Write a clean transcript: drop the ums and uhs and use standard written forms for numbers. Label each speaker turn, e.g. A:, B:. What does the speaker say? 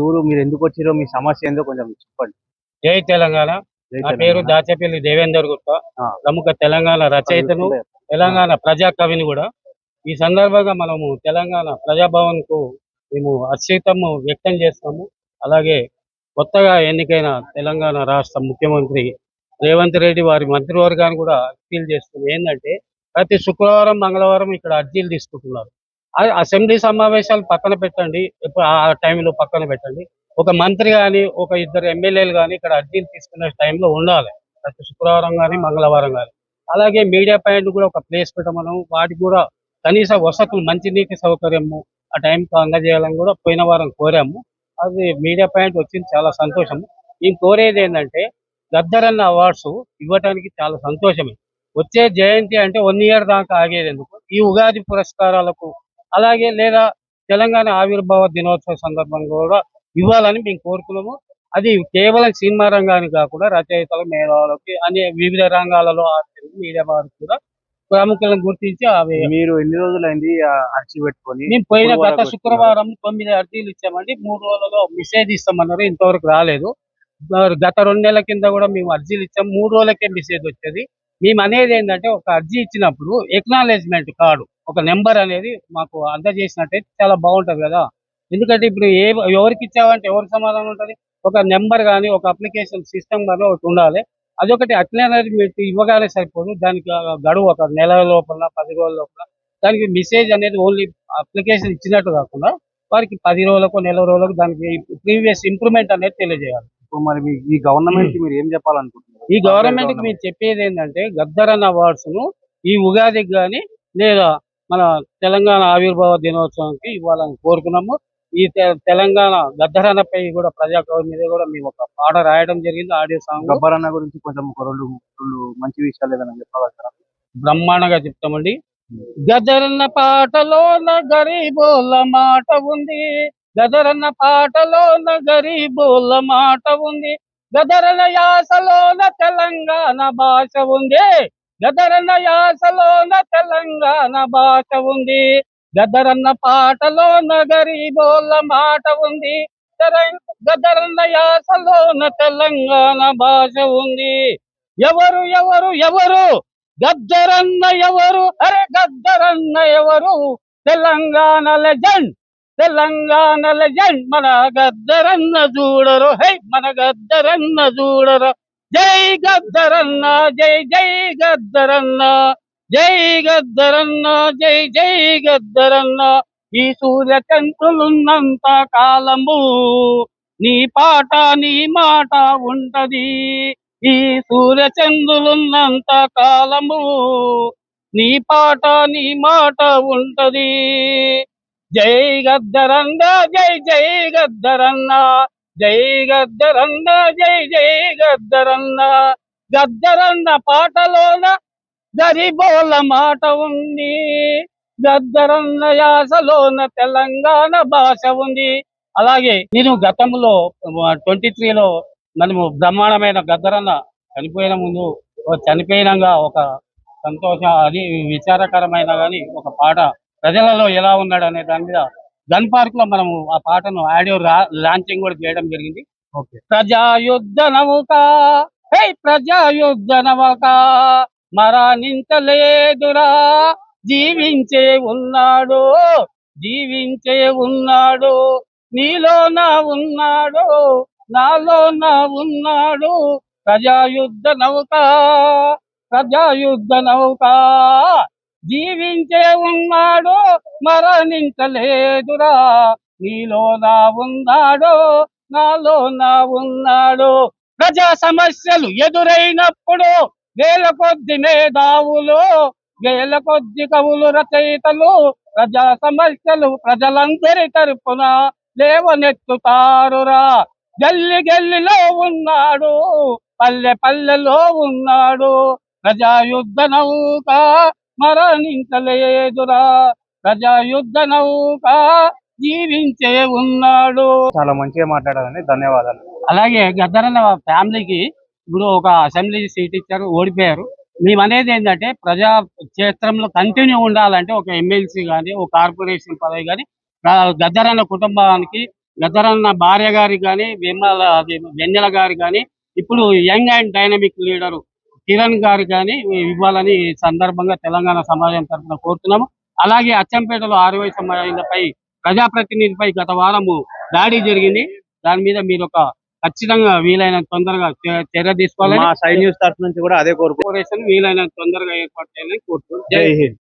A: ఊరు మీరు ఎందుకు వచ్చిరో, మీ సమస్య ఏందో కొంచెం చెప్పండి.
B: జై తెలంగాణ.
A: జై
B: నా పేరు
A: తెలంగాణ.
B: దాచేపల్లి దేవేందర్ గుప్తా,
A: ఆ,
B: ప్రముఖ తెలంగాణ రచయితను,
A: ఆ,
B: తెలంగాణ ప్రజా కవిని కూడా. ఈ సందర్భంగా మనము తెలంగాణ ప్రజాభవన్ కు మేము హర్షితము వ్యక్తం చేస్తాము. అలాగే కొత్తగా ఎన్నికైన తెలంగాణ రాష్ట్ర ముఖ్యమంత్రి రేవంత్ రెడ్డి వారి మంత్రివర్గాన్ని కూడా అప్పీల్ చేస్తుంది. ఏంటంటే ప్రతి శుక్రవారం మంగళవారం ఇక్కడ అర్జీలు తీసుకుంటున్నారు. అసెంబ్లీ సమావేశాలు పక్కన పెట్టండి, ఆ టైంలో పక్కన పెట్టండి. ఒక మంత్రి కానీ ఒక ఇద్దరు ఎమ్మెల్యేలు కానీ ఇక్కడ అర్జీలు తీసుకునే టైంలో ఉండాలి, ప్రతి శుక్రవారం కానీ మంగళవారం కానీ. అలాగే మీడియా పాయింట్ కూడా ఒక ప్లేస్ పెట్టమనం, వాటికి కూడా కనీస వసతులు మంచినీటి సౌకర్యము ఆ టైంకి అందజేయాలని కూడా పోయిన వారం కోరాము. అది మీడియా పాయింట్ వచ్చింది, చాలా సంతోషము. నేను కోరేది ఏంటంటే గద్దరన్న అవార్డ్స్ ఇవ్వటానికి చాలా సంతోషమే. వచ్చే జయంతి అంటే 1 ఇయర్ దాకా ఆగేది ఎందుకు? ఈ ఉగాది పురస్కారాలకు అలాగే లేదా తెలంగాణ ఆవిర్భావ దినోత్సవ సందర్భంగా కూడా ఇవ్వాలని మేము కోరుతున్నాము. అది కేవలం సినిమా రంగానికి కాకుండా రచయితలు, మేధావులకి అనే వివిధ రంగాలలో మీడియా వారికి కూడా ప్రాముఖ్యతను గుర్తించి అవి
A: మీరు ఎన్ని రోజులైంది అర్జీ పెట్టుకొని?
B: మేము పోయిన
A: ఇప్పుడు
B: గత
A: వరకు
B: శుక్రవారం 9 అర్జీలు ఇచ్చామండి. 3 రోజులలో మెసేజ్ ఇస్తామన్నారు, ఇంతవరకు రాలేదు. గత 2 నెలల కింద కూడా మేము అర్జీలు ఇచ్చాం, 3 రోజులకే మెసేజ్ వచ్చేది. మేము అనేది ఏంటంటే ఒక అర్జీ ఇచ్చినప్పుడు ఎక్నాలెడ్జ్మెంట్ కార్డు, ఒక నెంబర్ అనేది మాకు అందజేసినట్టయితే చాలా బాగుంటది కదా. ఎందుకంటే ఇప్పుడు ఎవరికి ఇచ్చావంటే ఎవరికి సమాధానం ఉంటుంది? ఒక నెంబర్ కానీ ఒక అప్లికేషన్ సిస్టమ్ కానీ ఒకటి ఉండాలి. అదొకటి అక్నాలెడ్జ్మెంట్ ఇవ్వగానే సరిపోదు, దానికి గడువు ఒక నెల లోపల 10 రోజుల లోపల దానికి మెసేజ్ అనేది ఓన్లీ అప్లికేషన్ ఇచ్చినట్టు కాకుండా వారికి 10 రోజులకు నెల రోజులకు దానికి ప్రీవియస్ ఇంప్రూవ్మెంట్ అనేది తెలియజేయాలి.
A: ఇప్పుడు మరి ఈ గవర్నమెంట్ కి మీరు ఏం చెప్పాలనుకుంటున్నారు?
B: ఈ గవర్నమెంట్ కి మేము చెప్పేది ఏంటంటే గద్దరన్న అవార్డ్స్ ను ఈ ఉగాదికి కానీ లేదా మన తెలంగాణ ఆవిర్భావ దినోత్సవానికి ఇవ్వాలని కోరుకున్నాము. ఈ తెలంగాణ గద్దరన్నపై కూడా ప్రజాకవి మీద కూడా మేము ఒక పాట రాయడం జరిగింది, ఆడియో సాంగ్.
A: గబ్బరన్న గురించి కొంచెం ఒక రెండు మంచి విషయాలు ఏదైనా చెప్పగలుగుతారా?
B: బ్రహ్మాండంగా చెప్తామండి. గదరన్న పాటలోన గరీబోళ్ళ మాట ఉంది, గదరన్న పాటలోన గరీబోళ్ళ మాట ఉంది, గదరన్న యాసలోన తెలంగాణ భాష ఉంది, గదరన్న యాసలోన తెలంగాణ భాష ఉంది, గదరన్న పాటలోన గరీబోళ్ళ మాట ఉంది, గదరన్న యాసలోన తెలంగాణ భాష ఉంది. ఎవరు ఎవరు ఎవరు గద్దరన్న ఎవరు? అరే గద్దరన్న ఎవరు? Telangana legend, Telangana legend. మన గద్దరన్న చూడరు, హై మన గద్దరన్న చూడరు. జై గద్దరన్న, జై జై గద్దరన్న, జై గద్దరన్న, జై జై గద్దరన్న. ఈ సూర్య చంద్రులున్నంత కాలము నీ పాట నీ మాట ఉంటది, ఈ సూర్య చంద్రులున్నంత కాలము నీ పాట నీ మాట ఉంటది. జై గద్దరన్న, జై జై గద్దరన్న, జై గద్దరన్న, జై జై గద్దరన్న. గద్దరన్న పాటలోన గరిబోల మాట ఉంది, గద్దరన్న యాసలోన తెలంగాణ భాష ఉంది. అలాగే నేను గతంలో 23లో మనము బ్రహ్మాండమైన గద్దరన్న చనిపోయిన ముందు చనిపోయినాగా ఒక సంతోషం, అది విచారకరమైన కానీ ఒక పాట ప్రజలలో ఎలా ఉన్నాడు అనే దాని మీద గన్ పార్క్ లో మనము ఆ పాటను ఆడియో లాంచింగ్ కూడా చేయడం జరిగింది.
A: ఓకే.
B: ప్రజాయుద్ధ నౌక, హే ప్రజాయుద్ధ నౌక మరణించలేదురా, జీవించే ఉన్నాడు, జీవించే ఉన్నాడు, నీలోన ఉన్నాడు, నాలోన ఉన్నాడు. ప్రజాయుద్ధ నౌక, ప్రజాయుద్ధ నౌక జీవించే ఉన్నాడు, మరణించలేదురా, నీలోన ఉన్నాడు, నాలోన ఉన్నాడు. ప్రజా సమస్యలు ఎదురైనప్పుడు వేల కొద్ది మేధావులు, వేల కొద్ది కవులు, రచయితలు ప్రజా సమస్యలు ప్రజలందరి తరపున లేవనెత్తుతారురా. గల్లి గల్లిలో ఉన్నాడు, పల్లె పల్లెలో ఉన్నాడు. ప్రజాయుద్ధ నౌక మరణించలేదురా, ప్రజాయుద్ధ నౌక జీవించే ఉన్నాడు.
A: చాలా మంచిగా మాట్లాడాలని, ధన్యవాదాలు.
B: అలాగే గద్దరన్న ఫ్యామిలీకి ఇప్పుడు ఒక అసెంబ్లీ సీట్ ఇచ్చారు, ఓడిపోయారు. మేము అనేది ఏంటంటే ప్రజా క్షేత్రంలో కంటిన్యూ ఉండాలంటే ఒక ఎమ్మెల్సీ కానీ ఒక కార్పొరేషన్ పదవి కానీ గద్దరన్న కుటుంబానికి గద్దరన్న భార్య గారికి కానీ వెన్నెల గారికి కానీ ఇప్పుడు young and dynamic leader Kiran గారు కానీ ఇవ్వాలని ఈ సందర్భంగా తెలంగాణ సమాజం తరఫున కోరుతున్నాము. అలాగే అచ్చంపేటలో ఆదివాసీ మహిళలపై ప్రజాప్రతినిధిపై గత వారము దాడి జరిగింది. దాని మీద మీరు ఖచ్చితంగా వీలైనంత తొందరగా చర్య తీసుకోవాలని
A: మా సై న్యూస్ తరఫు నుంచి కూడా అదే కోరుకుంటున్నాం.
B: కార్పొరేషన్ వీలైనంత తొందరగా ఏర్పాటు చేయాలని కోరుతున్నాం.
A: జై హింద్.